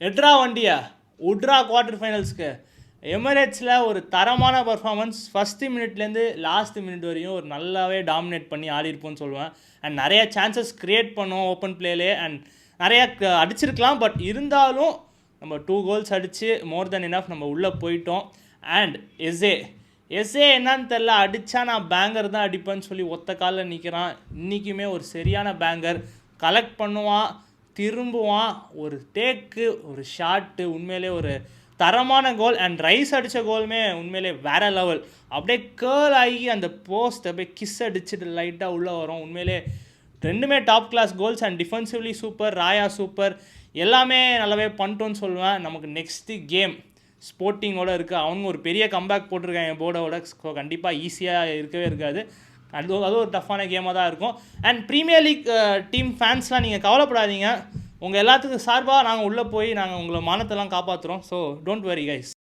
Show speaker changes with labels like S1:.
S1: எட்ரா வண்டியா உட்ரா குவார்ட்டர் ஃபைனல்ஸ்க்கு. எமிரேட்ஸில் ஒரு தரமான பர்ஃபார்மன்ஸ். ஃபஸ்ட்டு மினிட்லேருந்து லாஸ்ட் மினிட் வரையும் ஒரு நல்லாவே டாமினேட் பண்ணி ஆடிருப்போம்னு சொல்லுவேன். அண்ட் நிறைய சான்சஸ் க்ரியேட் பண்ணோம் ஓப்பன் பிளேலே. அண்ட் நிறையா அடிச்சிருக்கலாம். பட் இருந்தாலும் நம்ம 2 கோல்ஸ் அடித்து மோர் தென் இனஃப் நம்ம உள்ளே போயிட்டோம். அண்ட் எஸ்ஏ என்னன்னு தெரில, அடித்தா நான் பேங்கர் தான் அடிப்பேன்னு சொல்லி ஒத்த காலில் நிற்கிறான். இன்றைக்குமே ஒரு சரியான பேங்கர். கலெக்ட் பண்ணுவான், திரும்புவான், ஒரு டேக்கு, ஒரு ஷாட்டு, உண்மையிலே ஒரு தரமான கோல். அண்ட் ரைஸ் அடித்த கோலுமே உண்மையிலே வேறு லெவல். அப்படியே கேர்ள் ஆகி அந்த போஸ்ட் அப்படியே கிஸ் அடிச்சுட்டு லைட்டாக உள்ளே வரும். உண்மையிலே ரெண்டுமே top class goals. And defensively super, Raya super, எல்லாமே நல்லாவே பண்ணிட்டோன்னு சொல்லுவேன். நமக்கு நெக்ஸ்ட்டு கேம் ஸ்போர்ட்டிங்கோடு இருக்குது. அவங்க ஒரு பெரிய கம்பேக் போட்டிருக்காங்க என் போர்டோட. ஸோ கண்டிப்பாக ஈஸியாக இருக்கவே இருக்காது. அது ஒரு டஃப்பான கேமாக தான் இருக்கும். அண்ட் ப்ரீமியர் லீக் டீம் ஃபேன்ஸ்லாம் நீங்கள் கவலைப்படாதீங்க. உங்கள் எல்லாத்துக்கும் சார்பாக நாங்கள் உள்ளே போய் நாங்கள் உங்களை மானத்தெல்லாம் காப்பாற்றுறோம். So don't worry guys.